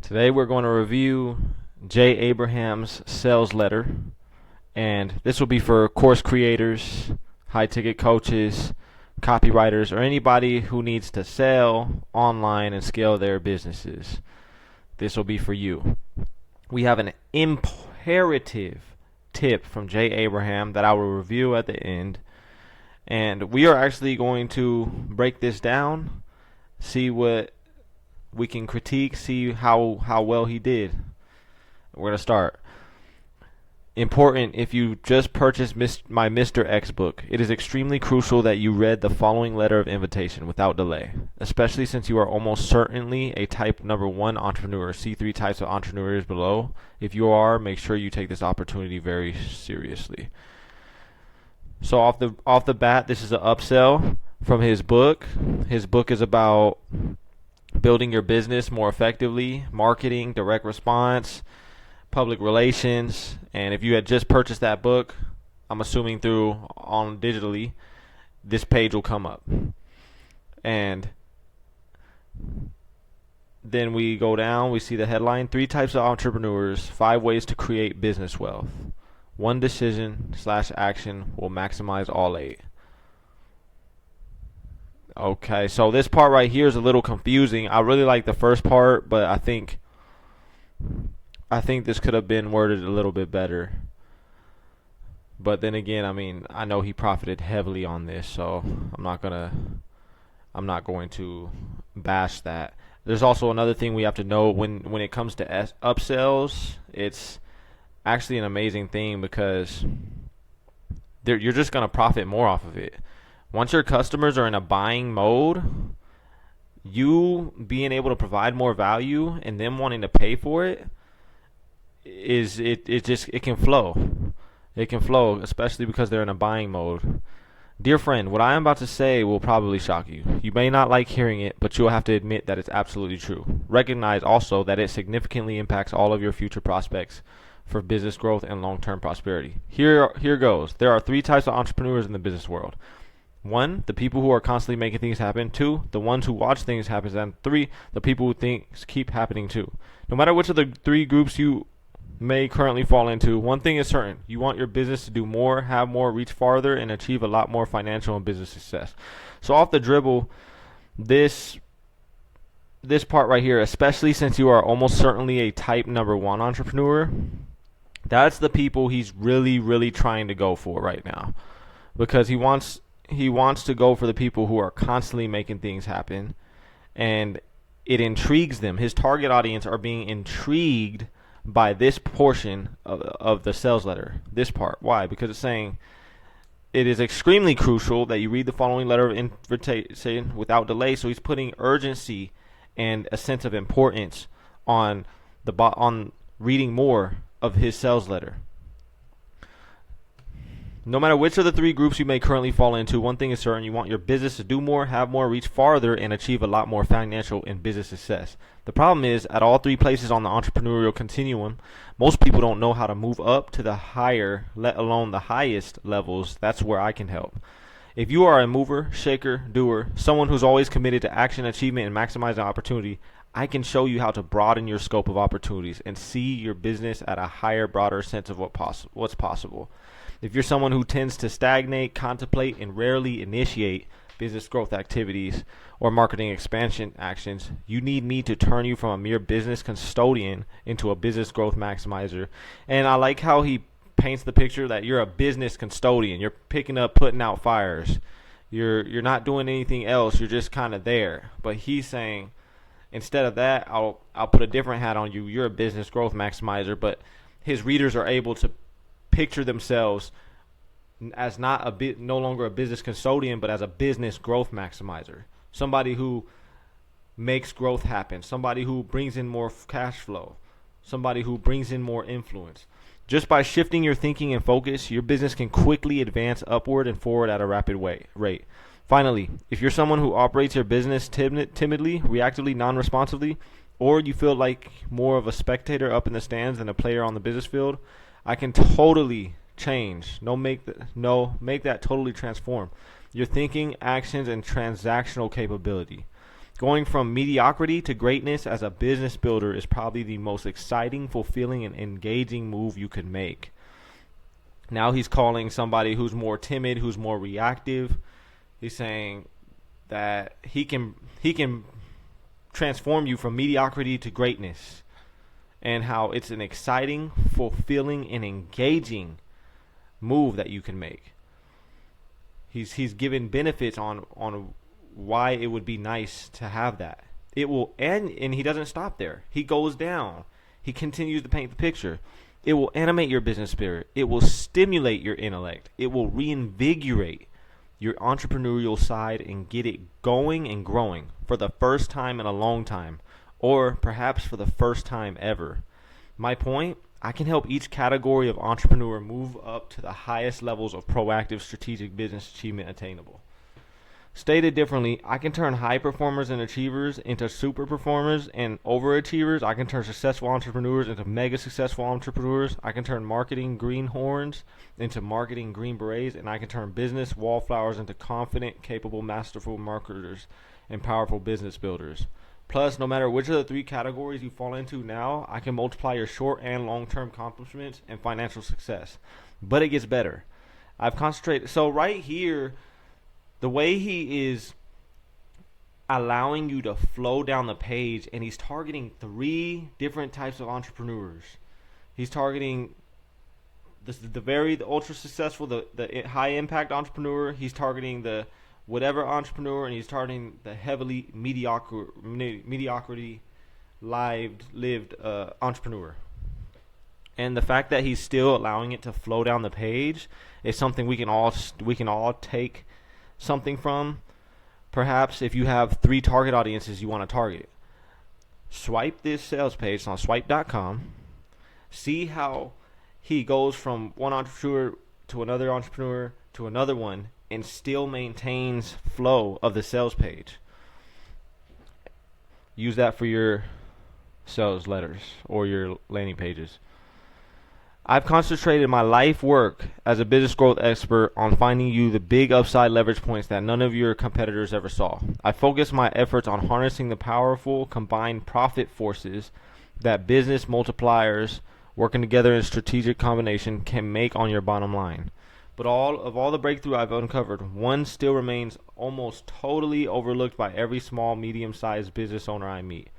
Today we're going to review Jay Abraham's sales letter, and this will be for course creators, high-ticket coaches, copywriters, or anybody who needs to sell online and scale their businesses. This will be for you. We have an imperative tip from Jay Abraham that I will review at the end, and we are actually going to break this down, see what we can critique, see how well he did. We're going to start. Important, if you just purchased my Mr. X book, it is extremely crucial that you read the following letter of invitation without delay, especially since you are almost certainly a type number 1 entrepreneur. See 3 types of entrepreneurs below. If you are, make sure you take this opportunity very seriously. So off the bat, this is an upsell from his book. His book is about building your business more effectively, marketing, direct response, public relations. And if you had just purchased that book, I'm assuming through on digitally, this page will come up. And then we go down, we see the headline, 3 types of entrepreneurs, 5 ways to create business wealth. 1 decision/action will maximize all 8. Okay, so this part right here is a little confusing. I really like the first part, but I think this could have been worded a little bit better. But then again, I know he profited heavily on this, so I'm not going to bash that. There's also another thing we have to know when it comes to upsells. It's actually an amazing thing because you're just going to profit more off of it. Once your customers are in a buying mode, you being able to provide more value and them wanting to pay for it it can flow. It can flow, especially because they're in a buying mode. Dear friend, what I am about to say will probably shock you. You may not like hearing it, but you'll have to admit that it's absolutely true. Recognize also that it significantly impacts all of your future prospects for business growth and long-term prosperity. Here goes. There are 3 types of entrepreneurs in the business world. 1, the people who are constantly making things happen. 2, the ones who watch things happen. And 3, the people who things keep happening too. No matter which of the 3 groups you may currently fall into, one thing is certain. You want your business to do more, have more, reach farther, and achieve a lot more financial and business success. So off the dribble, this part right here, especially since you are almost certainly a type number 1 entrepreneur, that's the people he's really, really trying to go for right now. Because he wants to go for the people who are constantly making things happen, and it intrigues them. His target audience are being intrigued by this portion of the sales letter, this part. Why? Because it's saying it is extremely crucial that you read the following letter of invitation without delay. So he's putting urgency and a sense of importance on reading more of his sales letter. No matter which of the 3 groups you may currently fall into, one thing is certain. You want your business to do more, have more, reach farther, and achieve a lot more financial and business success. The problem is, at all 3 places on the entrepreneurial continuum, most people don't know how to move up to the higher, let alone the highest levels. That's where I can help. If you are a mover, shaker, doer, someone who's always committed to action, achievement, and maximizing opportunity, I can show you how to broaden your scope of opportunities and see your business at a higher, broader sense of what's possible. If you're someone who tends to stagnate, contemplate, and rarely initiate business growth activities or marketing expansion actions, you need me to turn you from a mere business custodian into a business growth maximizer. And I like how he paints the picture that you're a business custodian. You're picking up, putting out fires. You're not doing anything else. You're just kind of there. But he's saying, instead of that, I'll put a different hat on you. You're a business growth maximizer. But his readers are able to picture themselves as no longer a business custodian, but as a business growth maximizer. Somebody who makes growth happen. Somebody who brings in more cash flow. Somebody who brings in more influence. Just by shifting your thinking and focus, your business can quickly advance upward and forward at a rapid rate. Finally, if you're someone who operates your business timidly, reactively, non-responsively, or you feel like more of a spectator up in the stands than a player on the business field, I can totally change. Make that totally transform your thinking, actions, and transactional capability. Going from mediocrity to greatness as a business builder is probably the most exciting, fulfilling, and engaging move you could make. Now he's calling somebody who's more timid, who's more reactive. He's saying that he can transform you from mediocrity to greatness, and how it's an exciting, fulfilling, and engaging move that you can make. He's given benefits on why it would be nice to have that. It will, and he doesn't stop there. He goes down. He continues to paint the picture. It will animate your business spirit. It will stimulate your intellect. It will reinvigorate your entrepreneurial side and get it going and growing for the first time in a long time, or perhaps for the first time ever. My point, I can help each category of entrepreneur move up to the highest levels of proactive strategic business achievement attainable. Stated differently, I can turn high performers and achievers into super performers and overachievers. I can turn successful entrepreneurs into mega successful entrepreneurs. I can turn marketing greenhorns into marketing green berets. And I can turn business wallflowers into confident, capable, masterful marketers and powerful business builders. Plus, no matter which of the three categories you fall into now, I can multiply your short and long-term accomplishments and financial success. But it gets better. I've concentrated. So right here, the way he is allowing you to flow down the page, and he's targeting three different types of entrepreneurs. He's targeting the ultra successful, the high impact entrepreneur. He's targeting the whatever entrepreneur, and he's targeting the heavily mediocrity lived entrepreneur. And the fact that he's still allowing it to flow down the page is something we can all take something from. Perhaps if you have three target audiences you want to target, swipe this sales page on swipe.com, see how he goes from one entrepreneur to another one and still maintains flow of the sales page. Use that for your sales letters or your landing pages. I've concentrated my life work as a business growth expert on finding you the big upside leverage points that none of your competitors ever saw. I focus my efforts on harnessing the powerful combined profit forces that business multipliers working together in strategic combination can make on your bottom line. But all the breakthrough I've uncovered, one still remains almost totally overlooked by every small, medium-sized business owner I meet.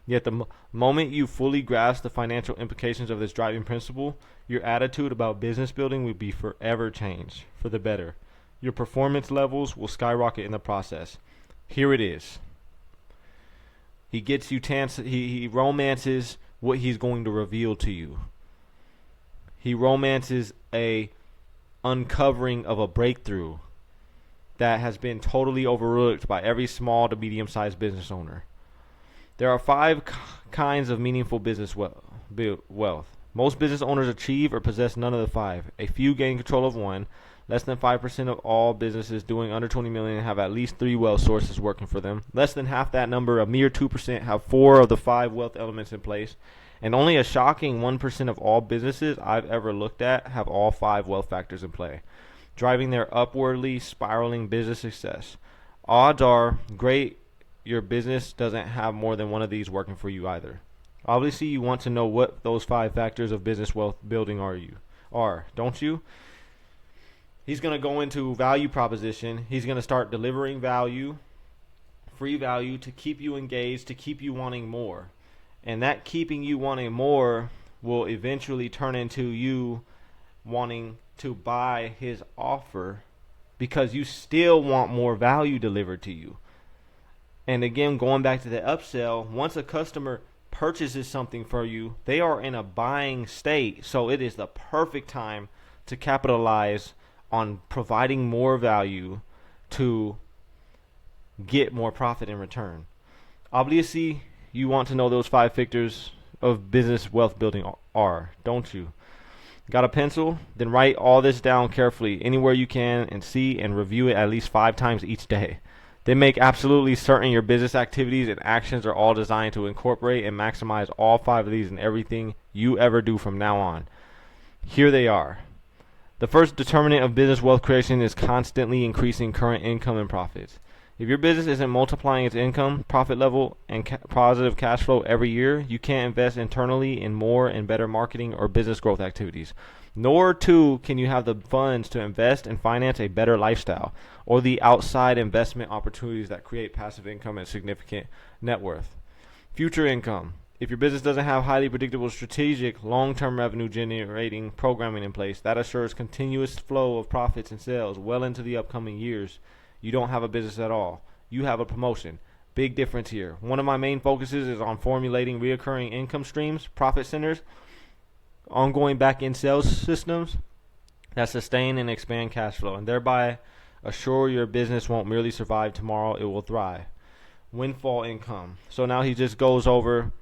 Yet the moment you fully grasp the financial implications of this driving principle, your attitude about business building will be forever changed for the better. Your performance levels will skyrocket in the process. Here it is. He gets you he romances what he's going to reveal to you. He romances a uncovering of a breakthrough that has been totally overlooked by every small to medium-sized business owner. There are 5 kinds of meaningful business wealth. Most business owners achieve or possess none of the 5. A few gain control of one. Less than 5% of all businesses doing under $20 million have at least 3 wealth sources working for them. Less than half that number, a mere 2%, have 4 of the 5 wealth elements in place. And only a shocking 1% of all businesses I've ever looked at have all 5 wealth factors in play, driving their upwardly spiraling business success. Odds are great your business doesn't have more than one of these working for you either. Obviously, you want to know what those 5 factors of business wealth building are, don't you? He's going to go into value proposition. He's going to start delivering value, free value, to keep you engaged, to keep you wanting more. And that keeping you wanting more will eventually turn into you wanting to buy his offer because you still want more value delivered to you. And again, going back to the upsell, once a customer purchases something for you, they are in a buying state. So it is the perfect time to capitalize on providing more value to get more profit in return. Obviously, you want to know those 5 factors of business wealth building are, don't you? Got a pencil? Then write all this down carefully anywhere you can and see and review it at least 5 times each day. Then make absolutely certain your business activities and actions are all designed to incorporate and maximize all 5 of these in everything you ever do from now on. Here they are. The first determinant of business wealth creation is constantly increasing current income and profits. If your business isn't multiplying its income, profit level, and positive cash flow every year, you can't invest internally in more and better marketing or business growth activities. Nor, too, can you have the funds to invest and finance a better lifestyle or the outside investment opportunities that create passive income and significant net worth. Future income. If your business doesn't have highly predictable, strategic, long-term revenue generating programming in place that assures continuous flow of profits and sales well into the upcoming years, you don't have a business at all. You have a promotion. Big difference here. One of my main focuses is on formulating recurring income streams, profit centers, ongoing back-end sales systems that sustain and expand cash flow, and thereby assure your business won't merely survive tomorrow, it will thrive. Windfall income. So now he just goes over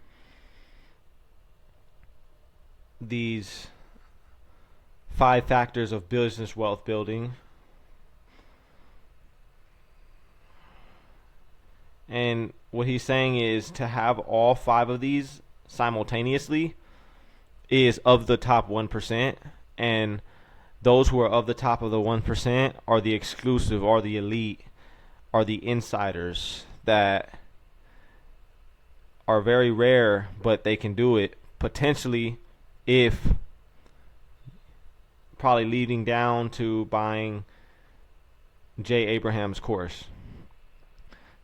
these 5 factors of business wealth building. And what he's saying is to have all 5 of these simultaneously is of the top 1%, and those who are of the top of the 1% are the exclusive, are the elite, are the insiders that are very rare, but they can do it potentially, if probably leading down to buying Jay Abraham's course.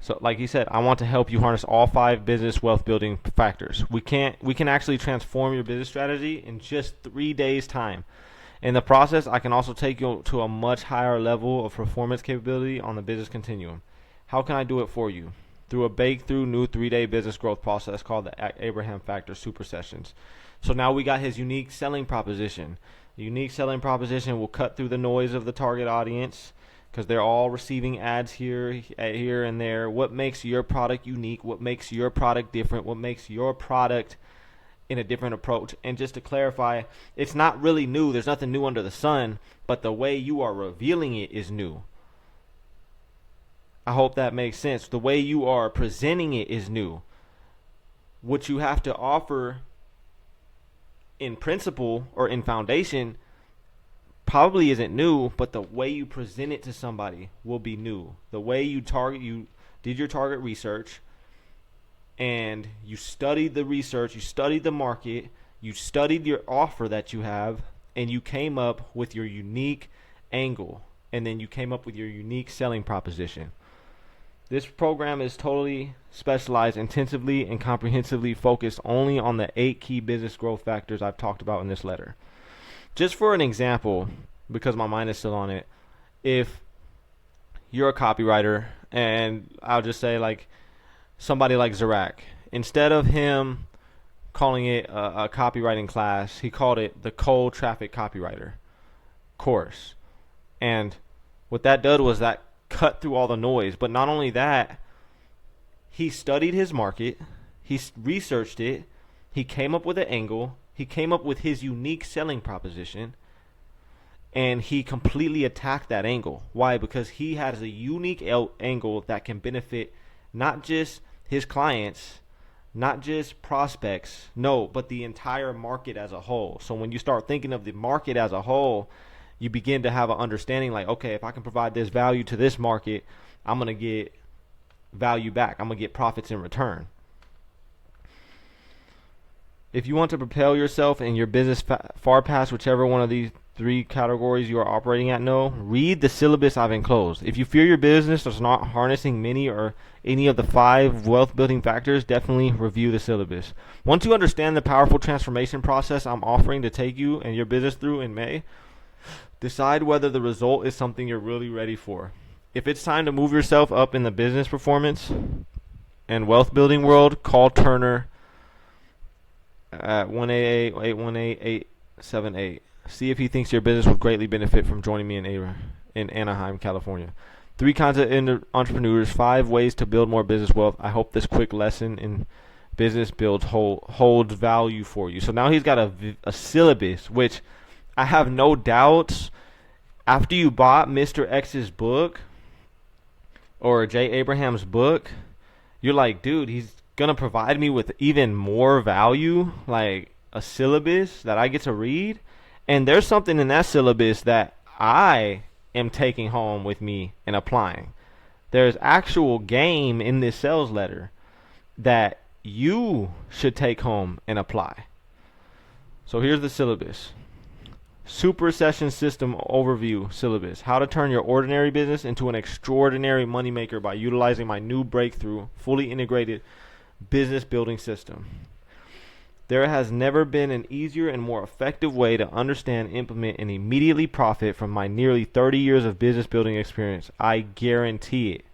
So like he said, I want to help you harness all 5 business wealth building factors. We can actually transform your business strategy in just 3 days time. In the process, I can also take you to a much higher level of performance capability on the business continuum. How can I do it for you? Through a breakthrough new 3-day business growth process called the Abraham Factor Super Sessions. So now we got his unique selling proposition. The unique selling proposition will cut through the noise of the target audience, because they're all receiving ads here and there. What makes your product unique? What makes your product different? What makes your product in a different approach? And just to clarify, it's not really new. There's nothing new under the sun, but the way you are revealing it is new. I hope that makes sense. The way you are presenting it is new. What you have to offer in principle or in foundation probably isn't new, but the way you present it to somebody will be new. The way you did your target research, and you studied the research, you studied the market, you studied your offer that you have, and you came up with your unique angle, and then you came up with your unique selling proposition. This program is totally specialized, intensively and comprehensively focused only on the 8 key business growth factors I've talked about in this letter. Just for an example, because my mind is still on it, if you're a copywriter, and I'll just say like somebody like Zarak, instead of him calling it a copywriting class, he called it the Cold Traffic Copywriter course. And what that did was that cut through all the noise. But not only that, he studied his market, he researched it, he came up with an angle, he came up with his unique selling proposition, and he completely attacked that angle. Why? Because he has a unique angle that can benefit not just his clients, not just prospects, no, but the entire market as a whole. So when you start thinking of the market as a whole, you begin to have an understanding like, okay, if I can provide this value to this market, I'm going to get value back. I'm going to get profits in return. If you want to propel yourself and your business far past whichever one of these 3 categories you are operating at, read the syllabus I've enclosed. If you fear your business is not harnessing many or any of the 5 wealth building factors, definitely review the syllabus. Once you understand the powerful transformation process I'm offering to take you and your business through in May, decide whether the result is something you're really ready for. If it's time to move yourself up in the business performance and wealth building world, call Turner at 188-818-878. See if he thinks your business would greatly benefit from joining me in Anaheim, California. 3 kinds of entrepreneurs, 5 ways to build more business wealth. I hope this quick lesson in business holds value for you. So now he's got a syllabus, which I have no doubts after you bought Mr. X's book or Jay Abraham's book, you're like, dude, he's going to provide me with even more value, like a syllabus that I get to read. And there's something in that syllabus that I am taking home with me and applying. There's actual game in this sales letter that you should take home and apply. So here's the syllabus. Super Session System Overview Syllabus. How to turn your ordinary business into an extraordinary moneymaker by utilizing my new breakthrough, fully integrated business building system. There has never been an easier and more effective way to understand, implement, and immediately profit from my nearly 30 years of business building experience. I guarantee it.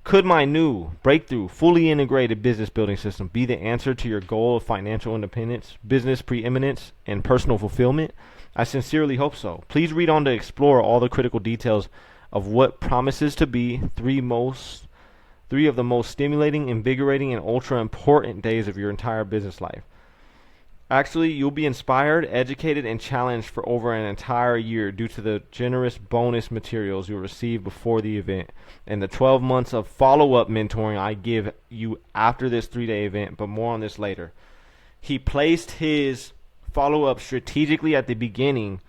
Could my new breakthrough, fully integrated business building system be the answer to your goal of financial independence, business preeminence, and personal fulfillment? I sincerely hope so. Please read on to explore all the critical details of what promises to be three of the most stimulating, invigorating, and ultra important days of your entire business life. Actually, you'll be inspired, educated, and challenged for over an entire year due to the generous bonus materials you'll receive before the event and the 12 months of follow-up mentoring I give you after this 3-day event, but more on this later. He placed his follow-up strategically at the beginning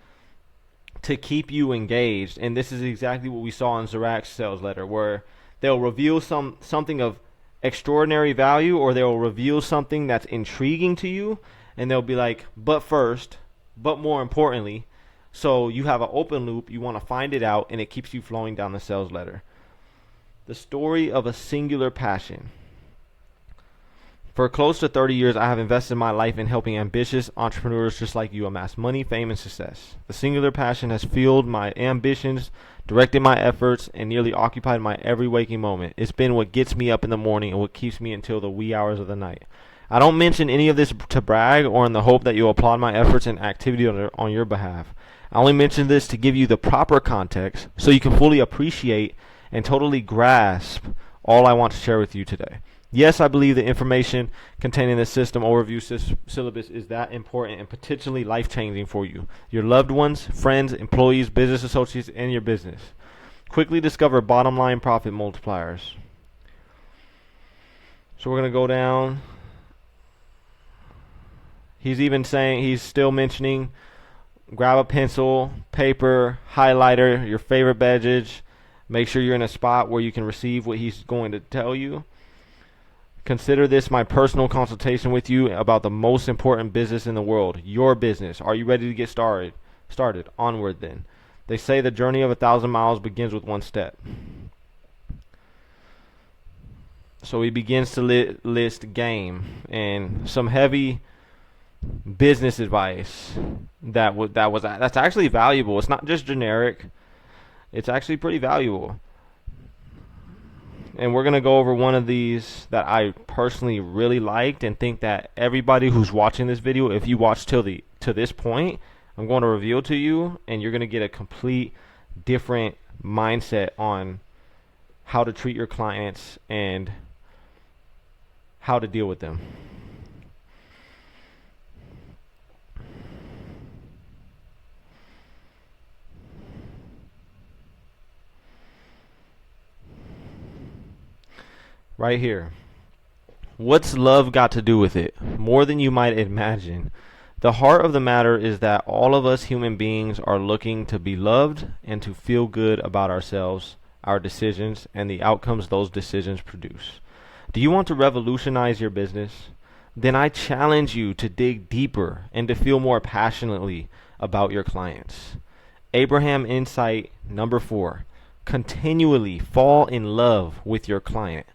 to keep you engaged, and this is exactly what we saw in Zarak's sales letter, where they'll reveal something of extraordinary value, or they'll reveal something that's intriguing to you, and they'll be like, but first, but more importantly. So you have an open loop. You want to find it out, and it keeps you flowing down the sales letter. The story of a singular passion. For close to 30 years, I have invested my life in helping ambitious entrepreneurs just like you amass money, fame, and success. The singular passion has fueled my ambitions, directed my efforts, and nearly occupied my every waking moment. It's been what gets me up in the morning and what keeps me until the wee hours of the night. I don't mention any of this to brag or in the hope that you'll applaud my efforts and activity on your behalf. I only mention this to give you the proper context so you can fully appreciate and totally grasp all I want to share with you today. Yes, I believe the information contained in the system overview syllabus is that important and potentially life-changing for you, your loved ones, friends, employees, business associates, and your business. Quickly discover bottom line profit multipliers. So we're going to go down. He's still mentioning grab a pencil, paper, highlighter, your favorite beverage. Make sure you're in a spot where you can receive what he's going to tell you. Consider this my personal consultation with you about the most important business in the world, your business. Are you ready to get started? Onward then. They say the journey of 1,000 miles begins with one step. So he begins to list game and some heavy business advice that's actually valuable. It's not just generic. It's actually pretty valuable. And we're going to go over one of these that I personally really liked and think that everybody who's watching this video, if you watch to this point, I'm going to reveal to you, and you're going to get a complete different mindset on how to treat your clients and how to deal with them. Right here. What's love got to do with it? More than you might imagine. The heart of the matter is that all of us human beings are looking to be loved and to feel good about ourselves, our decisions, and the outcomes those decisions produce. Do you want to revolutionize your business? Then I challenge you to dig deeper and to feel more passionately about your clients. Abraham insight number 4. Continually fall in love with your client.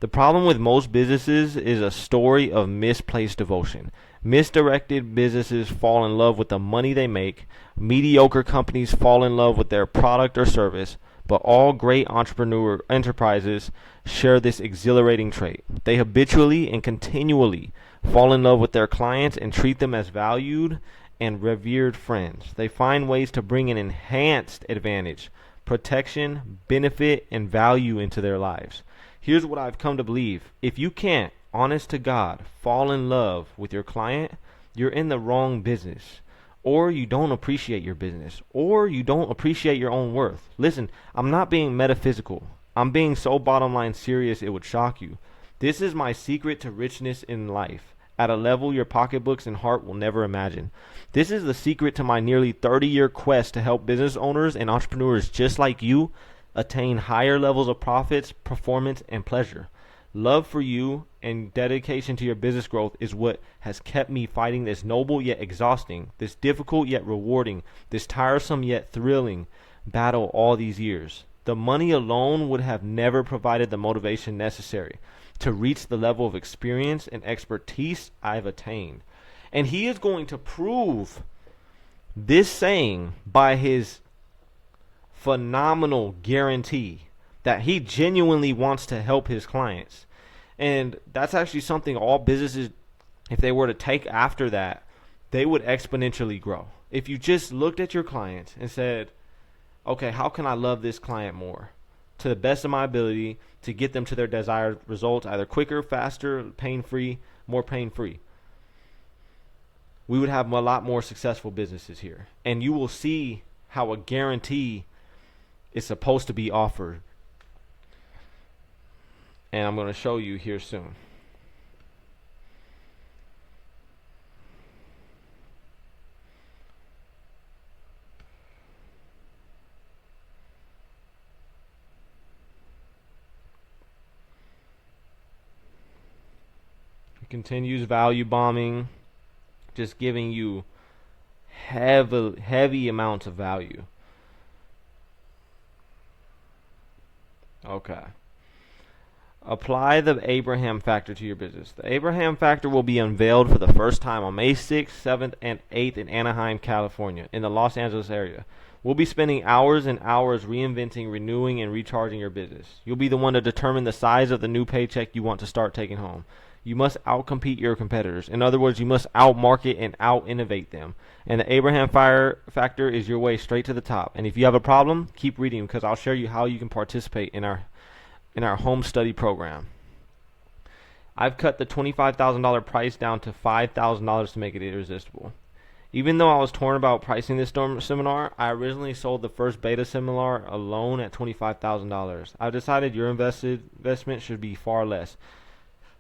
The problem with most businesses is a story of misplaced devotion. Misdirected businesses fall in love with the money they make. Mediocre companies fall in love with their product or service. But all great entrepreneur enterprises share this exhilarating trait. They habitually and continually fall in love with their clients and treat them as valued and revered friends. They find ways to bring an enhanced advantage, protection, benefit, and value into their lives. Here's what I've come to believe. If you can't, honest to God, fall in love with your client, you're in the wrong business. Or you don't appreciate your business. Or you don't appreciate your own worth. Listen, I'm not being metaphysical. I'm being so bottom line serious it would shock you. This is my secret to richness in life, at a level your pocketbooks and heart will never imagine. This is the secret to my nearly 30-year quest to help business owners and entrepreneurs just like you attain higher levels of profits, performance, and pleasure. Love for you and dedication to your business growth is what has kept me fighting this noble yet exhausting, this difficult yet rewarding, this tiresome yet thrilling battle all these years. The money alone would have never provided the motivation necessary to reach the level of experience and expertise I've attained. And he is going to prove this saying by his phenomenal guarantee that he genuinely wants to help his clients. And that's actually something all businesses, if they were to take after that, they would exponentially grow. If you just looked at your clients and said, okay, how can I love this client more to the best of my ability to get them to their desired results, either quicker, faster, pain-free, more pain-free, we would have a lot more successful businesses here. And you will see how a guarantee is supposed to be offered. And I'm going to show you here soon. It continues value bombing, just giving you heavy amounts of value. Okay. Apply the Abraham Factor to your business. The Abraham Factor will be unveiled for the first time on May 6th, 7th, and 8th in Anaheim, California, in the Los Angeles area. We'll be spending hours and hours reinventing, renewing, and recharging your business. You'll be the one to determine the size of the new paycheck you want to start taking home. You must outcompete your competitors. In other words, you must outmarket and out-innovate them. And the Abraham Factor is your way straight to the top. And if you have a problem, keep reading, because I'll show you how you can participate in our home study program. I've cut the $25,000 price down to $5,000 to make it irresistible. Even though I was torn about pricing this seminar, I originally sold the first beta seminar alone at $25,000. I've decided your investment should be far less.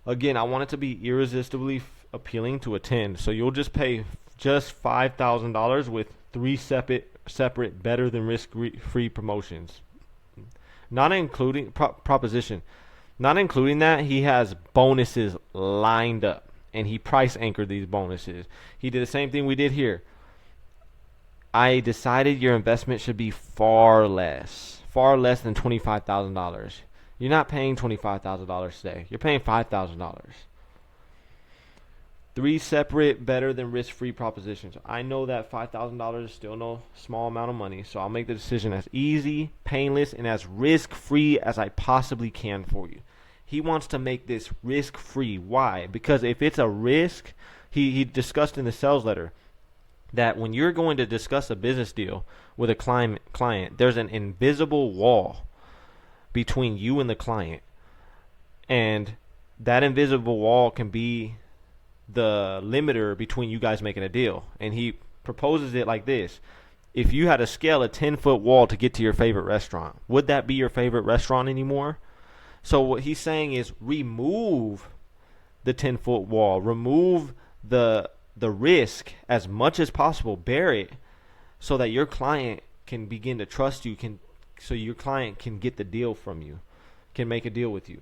Again, I want it to be irresistibly appealing to attend, so you'll just pay just $5,000 with 3 separate better than risk-free promotions. Not including proposition. Not including that, he has bonuses lined up, and he price anchored these bonuses. He did the same thing we did here. I decided your investment should be far less than $25,000. You're not paying $25,000 today. You're paying $5,000. 3 separate better than risk-free propositions. I know that $5,000 is still no small amount of money, so I'll make the decision as easy, painless, and as risk-free as I possibly can for you. He wants to make this risk-free. Why? Because if it's a risk, he discussed in the sales letter that when you're going to discuss a business deal with a client, there's an invisible wall between you and the client. And that invisible wall can be the limiter between you guys making a deal. And he proposes it like this. If you had to scale a 10-foot wall to get to your favorite restaurant, would that be your favorite restaurant anymore? So what he's saying is remove the 10-foot wall. Remove the risk as much as possible. Bear it so that your client can begin to trust you, so your client can get the deal from you, can make a deal with you.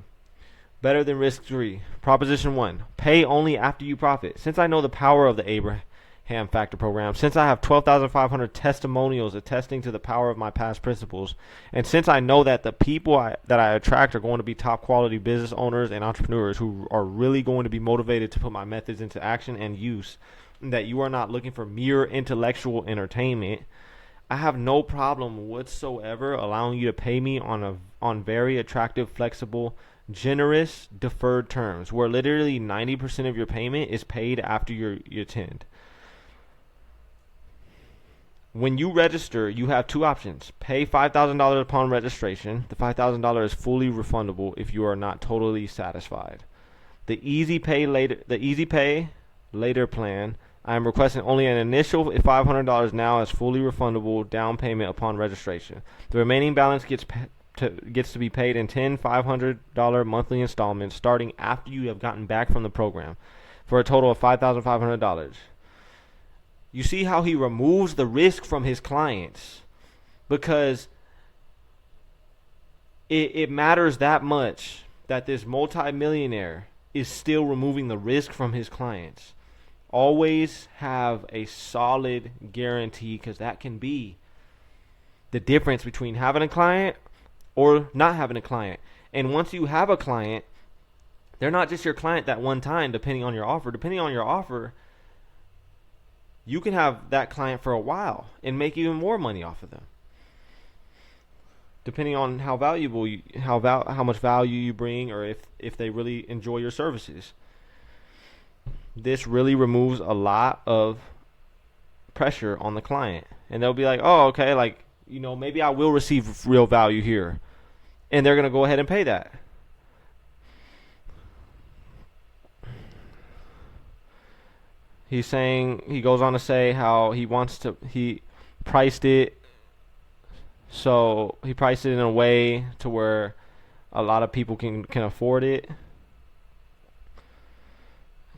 Better than risk-free. Proposition 1, pay only after you profit. Since I know the power of the Abraham Factor program, since I have 12,500 testimonials attesting to the power of my past principles, and since I know that the people that I attract are going to be top quality business owners and entrepreneurs who are really going to be motivated to put my methods into action and use, and that you are not looking for mere intellectual entertainment, I have no problem whatsoever allowing you to pay me on very attractive, flexible, generous, deferred terms, where literally 90% of your payment is paid after you attend. When you register, you have 2 options. Pay $5,000 upon registration. The $5,000 is fully refundable if you are not totally satisfied. The easy pay later plan, I am requesting only an initial $500 now as fully refundable down payment upon registration. The remaining balance gets to be paid in 10 $500 monthly installments starting after you have gotten back from the program for a total of $5,500. You see how he removes the risk from his clients, because it matters that much that this multimillionaire is still removing the risk from his clients. Always have a solid guarantee, because that can be the difference between having a client or not having a client. And once you have a client, they're not just your client that one time, depending on your offer. Depending on your offer, you can have that client for a while and make even more money off of them, depending on how valuable you, how much value you bring, or if they really enjoy your services. This really removes a lot of pressure on the client, and they'll be like, "Oh, okay, like, maybe I will receive real value here," and they're gonna go ahead and pay that. He goes on to say how he priced it, so he priced it in a way to where a lot of people can afford it.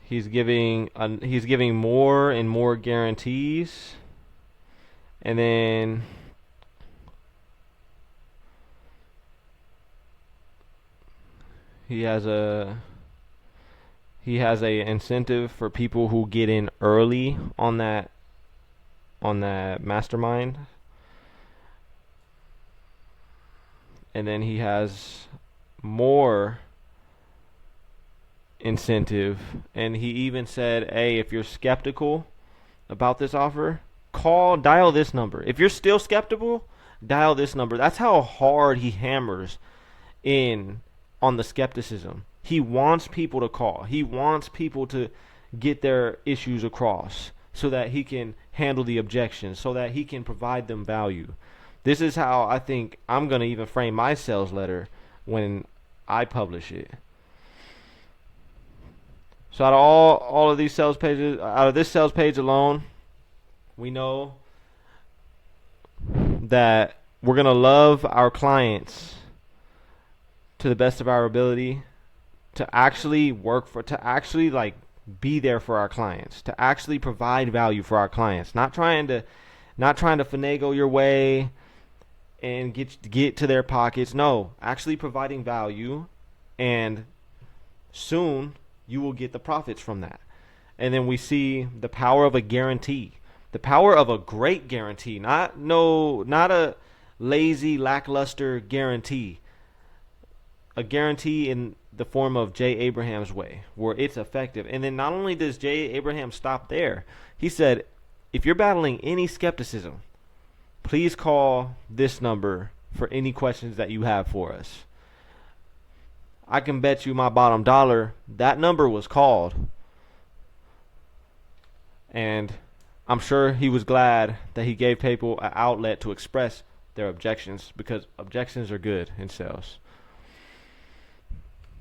He's giving more and more guarantees, and then he has a incentive for people who get in early on that mastermind, and then he has more incentive, and he even said, "Hey, if you're skeptical about this offer, dial this number. If you're still skeptical, dial this number." That's how hard he hammers in on the skepticism. He wants people to call. He wants people to get their issues across so that he can handle the objections, so that he can provide them value. This is how I think I'm going to even frame my sales letter when I publish it. So out of all of these sales pages, out of this sales page alone, we know that we're going to love our clients to the best of our ability, to actually like be there for our clients, to actually provide value for our clients, not trying to finagle your way and get to their pockets. No, actually providing value, and soon you will get the profits from that. And then we see the power of a guarantee, the power of a great guarantee, not a lazy, lackluster guarantee. A guarantee in the form of Jay Abraham's way, where it's effective. And then not only does Jay Abraham stop there, he said, if you're battling any skepticism, please call this number for any questions that you have for us. I can bet you my bottom dollar that number was called. And I'm sure he was glad that he gave people an outlet to express their objections, because objections are good in sales.